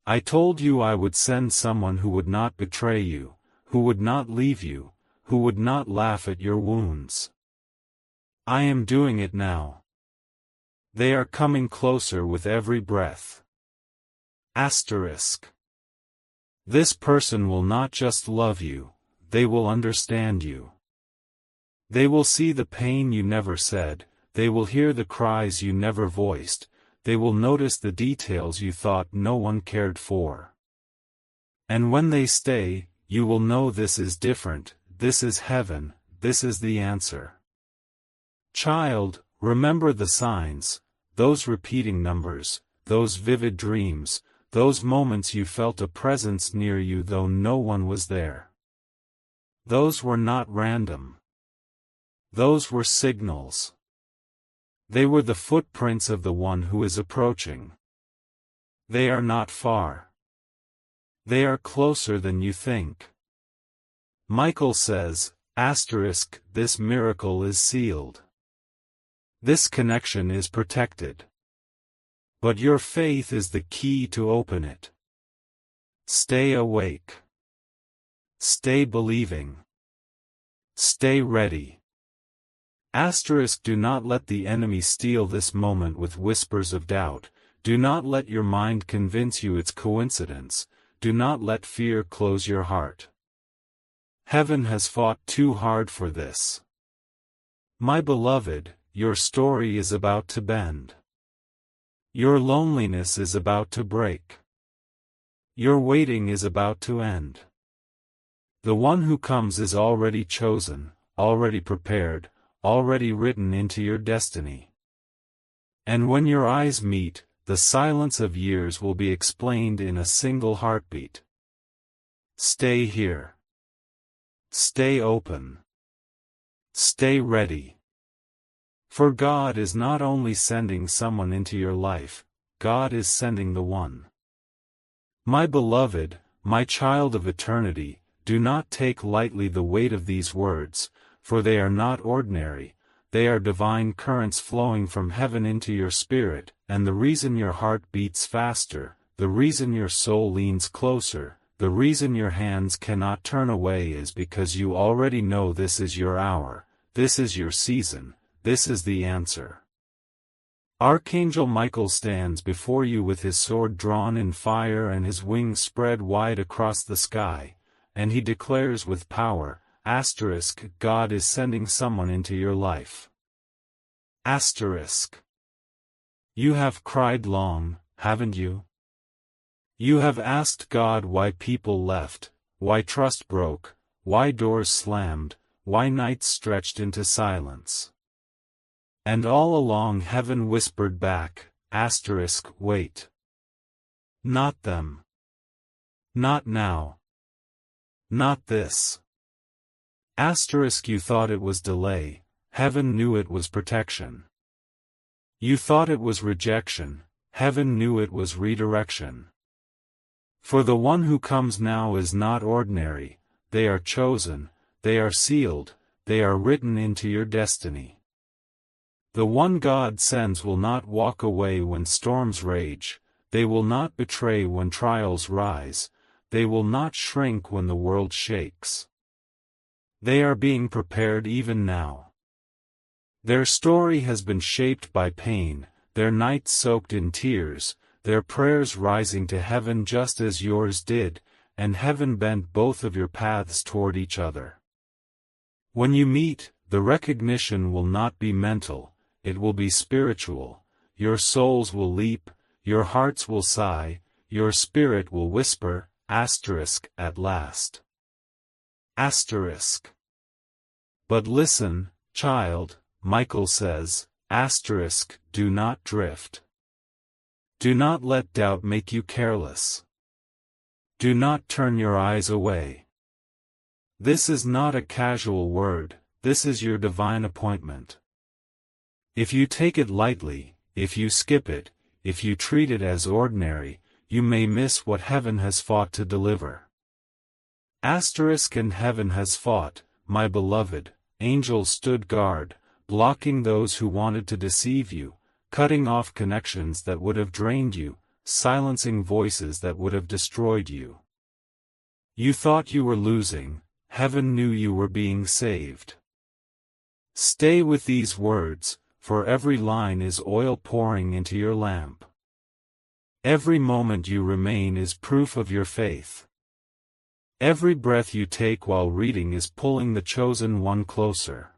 I told you I would send someone who would not betray you, who would not leave you, who would not laugh at your wounds. I am doing it now. They are coming closer with every breath. This person will not just love you, they will understand you. They will see the pain you never said, they will hear the cries you never voiced, they will notice the details you thought no one cared for. And when they stay, you will know this is different, this is heaven, this is the answer. Child, remember the signs, those repeating numbers, those vivid dreams, those moments you felt a presence near you though no one was there. Those were not random. Those were signals. They were the footprints of the one who is approaching. They are not far. They are closer than you think. Michael says, this miracle is sealed. This connection is protected. But your faith is the key to open it. Stay awake. Stay believing. Stay ready. Do not let the enemy steal this moment with whispers of doubt, do not let your mind convince you it's coincidence, do not let fear close your heart. Heaven has fought too hard for this. My beloved, your story is about to bend. Your loneliness is about to break. Your waiting is about to end. The one who comes is already chosen, already prepared, already written into your destiny. And when your eyes meet, the silence of years will be explained in a single heartbeat. Stay here. Stay open. Stay ready. For God is not only sending someone into your life, God is sending the one. My beloved, my child of eternity, do not take lightly the weight of these words, for they are not ordinary, they are divine currents flowing from heaven into your spirit, and the reason your heart beats faster, the reason your soul leans closer, the reason your hands cannot turn away is because you already know this is your hour, this is your season, this is the answer. Archangel Michael stands before you with his sword drawn in fire and his wings spread wide across the sky, and he declares with power, God is sending someone into your life. You have cried long, haven't you? You have asked God why people left, why trust broke, why doors slammed, why nights stretched into silence. And all along heaven whispered back, wait. Not them. Not now. Not this. Asterisk, you thought it was delay, heaven knew it was protection. You thought it was rejection, heaven knew it was redirection. For the one who comes now is not ordinary, they are chosen, they are sealed, they are written into your destiny. The one God sends will not walk away when storms rage, they will not betray when trials rise, they will not shrink when the world shakes. They are being prepared even now. Their story has been shaped by pain, their nights soaked in tears, their prayers rising to heaven just as yours did, and heaven bent both of your paths toward each other. When you meet, the recognition will not be mental, it will be spiritual. Your souls will leap, your hearts will sigh, your spirit will whisper, at last. But listen, child, Michael says, do not drift. Do not let doubt make you careless. Do not turn your eyes away. This is not a casual word, this is your divine appointment. If you take it lightly, if you skip it, if you treat it as ordinary, you may miss what heaven has fought to deliver. And heaven has fought, my beloved, angels stood guard, blocking those who wanted to deceive you, cutting off connections that would have drained you, silencing voices that would have destroyed you. You thought you were losing, heaven knew you were being saved. Stay with these words, for every line is oil pouring into your lamp. Every moment you remain is proof of your faith. Every breath you take while reading is pulling the chosen one closer.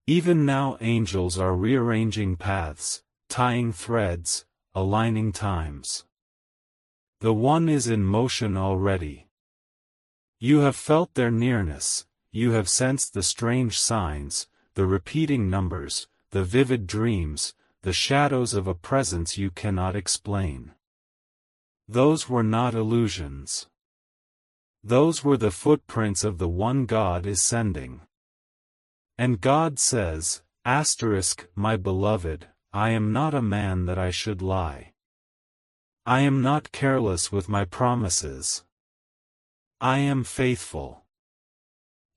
Even now angels are rearranging paths, tying threads, aligning times. The one is in motion already. You have felt their nearness, you have sensed the strange signs, the repeating numbers, the vivid dreams, the shadows of a presence you cannot explain. Those were not illusions. Those were the footprints of the one God is sending. And God says, my beloved, I am not a man that I should lie. I am not careless with my promises. I am faithful.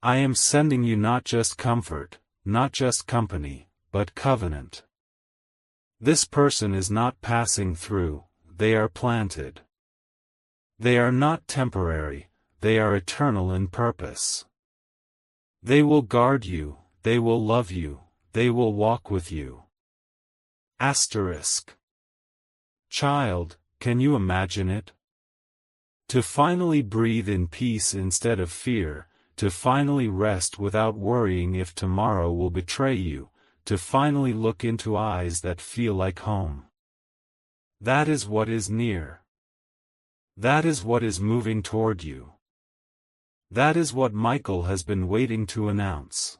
I am sending you not just comfort, not just company, but covenant. This person is not passing through, they are planted. They are not temporary, they are eternal in purpose. They will guard you, they will love you, they will walk with you. Child, can you imagine it? To finally breathe in peace instead of fear, to finally rest without worrying if tomorrow will betray you, to finally look into eyes that feel like home. That is what is near. That is what is moving toward you. That is what Michael has been waiting to announce.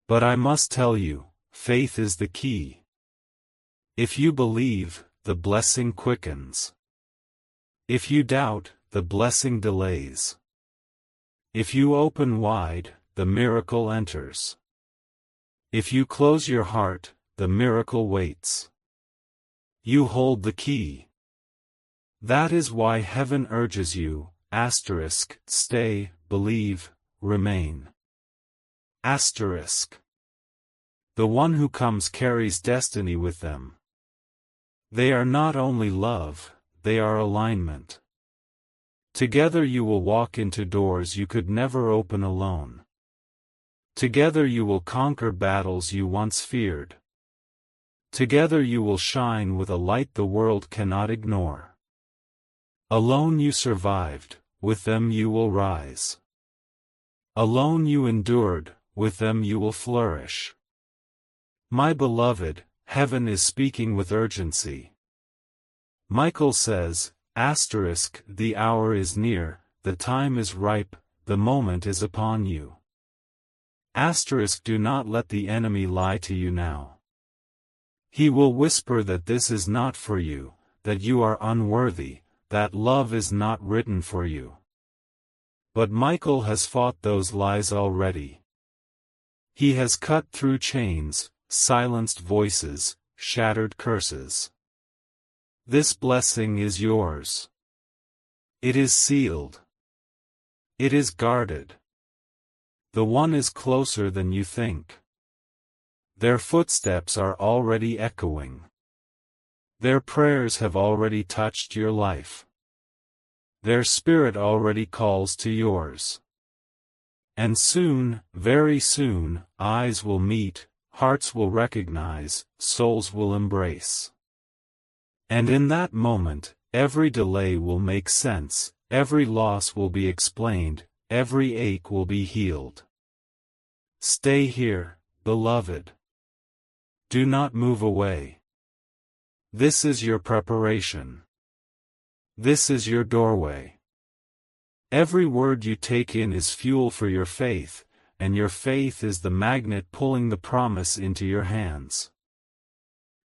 But I must tell you, faith is the key. If you believe, the blessing quickens. If you doubt, the blessing delays. If you open wide, the miracle enters. If you close your heart, the miracle waits. You hold the key. That is why heaven urges you, stay, believe, remain. The one who comes carries destiny with them. They are not only love, they are alignment. Together you will walk into doors you could never open alone. Together you will conquer battles you once feared. Together you will shine with a light the world cannot ignore. Alone you survived, with them you will rise. Alone you endured, with them you will flourish. My beloved, heaven is speaking with urgency. Michael says, the hour is near, the time is ripe, the moment is upon you. Do not let the enemy lie to you now. He will whisper that this is not for you, that you are unworthy, that love is not written for you. But Michael has fought those lies already. He has cut through chains, silenced voices, shattered curses. This blessing is yours. It is sealed. It is guarded. The one is closer than you think. Their footsteps are already echoing. Their prayers have already touched your life. Their spirit already calls to yours. And soon, very soon, eyes will meet, hearts will recognize, souls will embrace. And in that moment, every delay will make sense, every loss will be explained, every ache will be healed. Stay here, beloved. Do not move away. This is your preparation. This is your doorway. Every word you take in is fuel for your faith, and your faith is the magnet pulling the promise into your hands.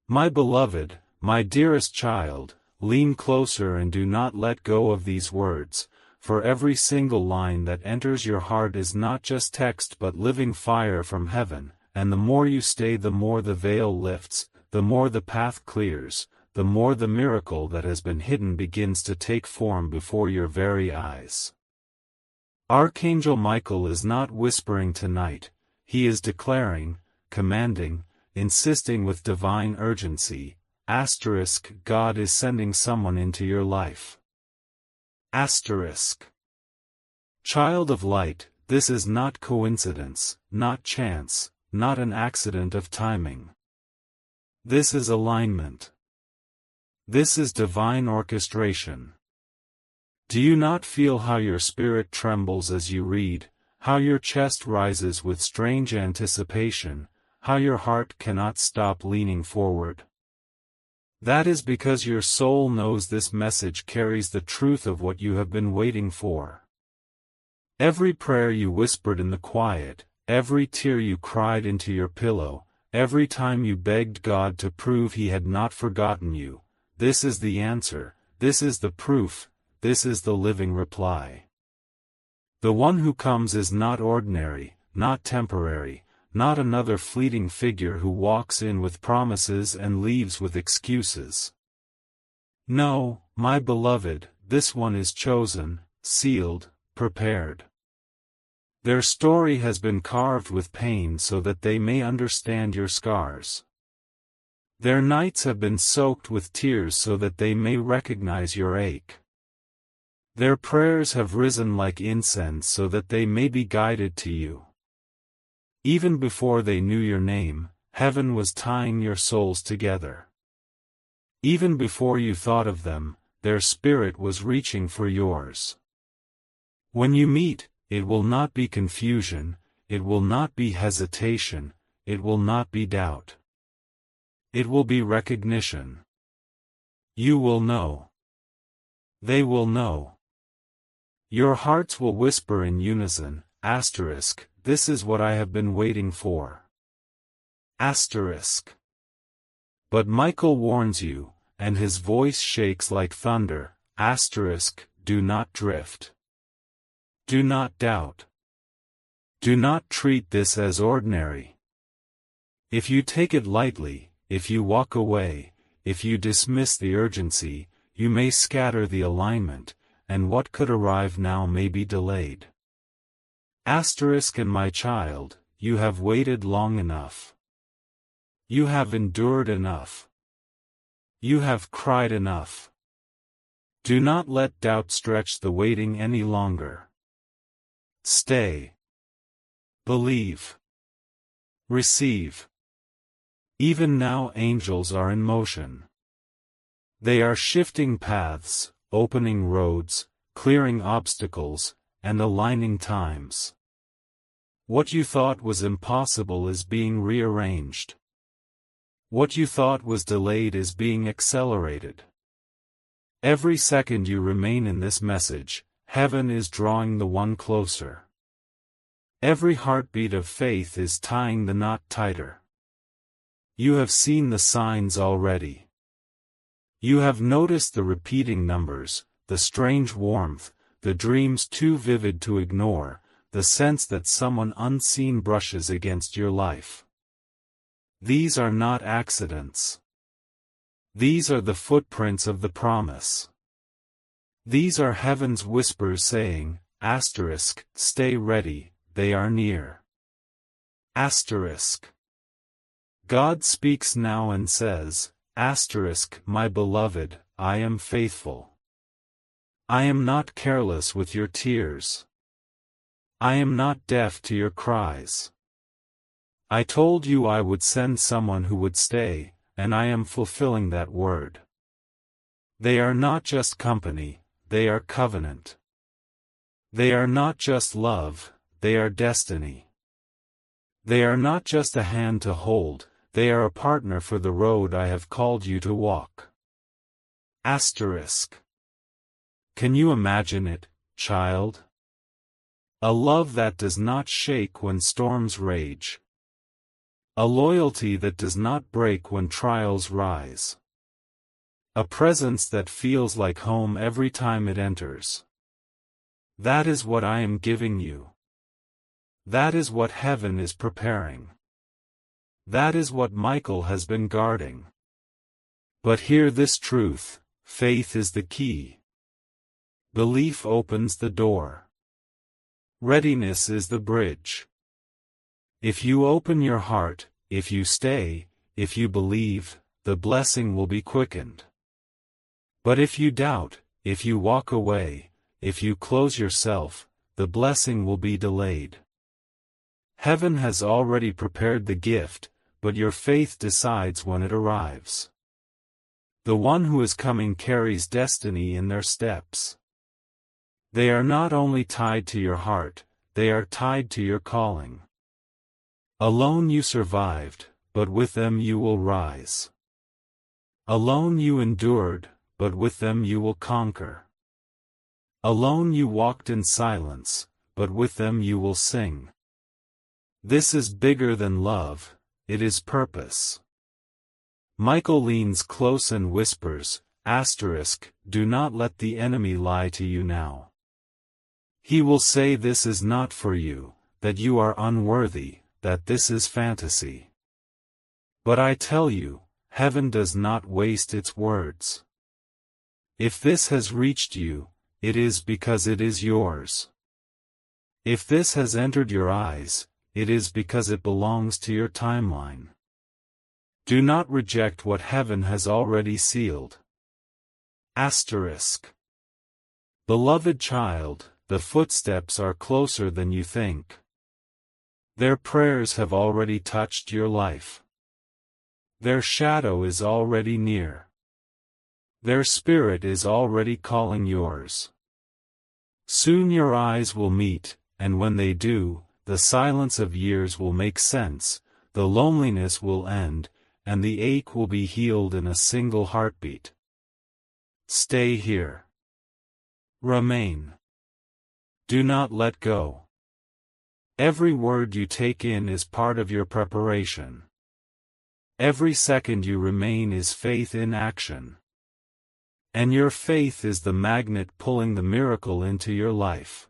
My beloved, my dearest child, lean closer and do not let go of these words, for every single line that enters your heart is not just text but living fire from heaven, and the more you stay, the more the veil lifts, the more the path clears, the more the miracle that has been hidden begins to take form before your very eyes. Archangel Michael is not whispering tonight, he is declaring, commanding, insisting with divine urgency. God is sending someone into your life. Child of light, this is not coincidence, not chance, not an accident of timing. This is alignment. This is divine orchestration. Do you not feel how your spirit trembles as you read, how your chest rises with strange anticipation, how your heart cannot stop leaning forward? That is because your soul knows this message carries the truth of what you have been waiting for. Every prayer you whispered in the quiet, every tear you cried into your pillow, every time you begged God to prove He had not forgotten you, this is the answer, this is the proof, this is the living reply. The one who comes is not ordinary, not temporary, not another fleeting figure who walks in with promises and leaves with excuses. No, my beloved, this one is chosen, sealed, prepared. Their story has been carved with pain so that they may understand your scars. Their nights have been soaked with tears so that they may recognize your ache. Their prayers have risen like incense so that they may be guided to you. Even before they knew your name, heaven was tying your souls together. Even before you thought of them, their spirit was reaching for yours. When you meet, it will not be confusion, it will not be hesitation, it will not be doubt. It will be recognition. You will know. They will know. Your hearts will whisper in unison, this is what I have been waiting for. But Michael warns you, and his voice shakes like thunder, do not drift. Do not doubt. Do not treat this as ordinary. If you take it lightly, if you walk away, if you dismiss the urgency, you may scatter the alignment, and what could arrive now may be delayed. And my child, you have waited long enough. You have endured enough. You have cried enough. Do not let doubt stretch the waiting any longer. Stay. Believe. Receive. Even now angels are in motion. They are shifting paths, opening roads, clearing obstacles, and aligning times. What you thought was impossible is being rearranged. What you thought was delayed is being accelerated. Every second you remain in this message, heaven is drawing the one closer. Every heartbeat of faith is tying the knot tighter. You have seen the signs already. You have noticed the repeating numbers, the strange warmth, the dreams too vivid to ignore, the sense that someone unseen brushes against your life. These are not accidents. These are the footprints of the promise. These are heaven's whispers saying, asterisk, stay ready, they are near. Asterisk. God speaks now and says, asterisk, my beloved, I am faithful. I am not careless with your tears. I am not deaf to your cries. I told you I would send someone who would stay, and I am fulfilling that word. They are not just company, they are covenant. They are not just love, they are destiny. They are not just a hand to hold, they are a partner for the road I have called you to walk. Asterisk. Can you imagine it, child? A love that does not shake when storms rage. A loyalty that does not break when trials rise. A presence that feels like home every time it enters. That is what I am giving you. That is what heaven is preparing. That is what Michael has been guarding. But hear this truth, faith is the key. Belief opens the door. Readiness is the bridge. If you open your heart, if you stay, if you believe, the blessing will be quickened. But if you doubt, if you walk away, if you close yourself, the blessing will be delayed. Heaven has already prepared the gift, but your faith decides when it arrives. The one who is coming carries destiny in their steps. They are not only tied to your heart, they are tied to your calling. Alone you survived, but with them you will rise. Alone you endured, but with them you will conquer. Alone you walked in silence, but with them you will sing. This is bigger than love, it is purpose. Michael leans close and whispers, asterisk, do not let the enemy lie to you now. He will say this is not for you, that you are unworthy, that this is fantasy. But I tell you, heaven does not waste its words. If this has reached you, it is because it is yours. If this has entered your eyes, it is because it belongs to your timeline. Do not reject what heaven has already sealed. Asterisk. Beloved child, the footsteps are closer than you think. Their prayers have already touched your life. Their shadow is already near. Their spirit is already calling yours. Soon your eyes will meet, and when they do, the silence of years will make sense, the loneliness will end, and the ache will be healed in a single heartbeat. Stay here. Remain. Do not let go. Every word you take in is part of your preparation. Every second you remain is faith in action. And your faith is the magnet pulling the miracle into your life.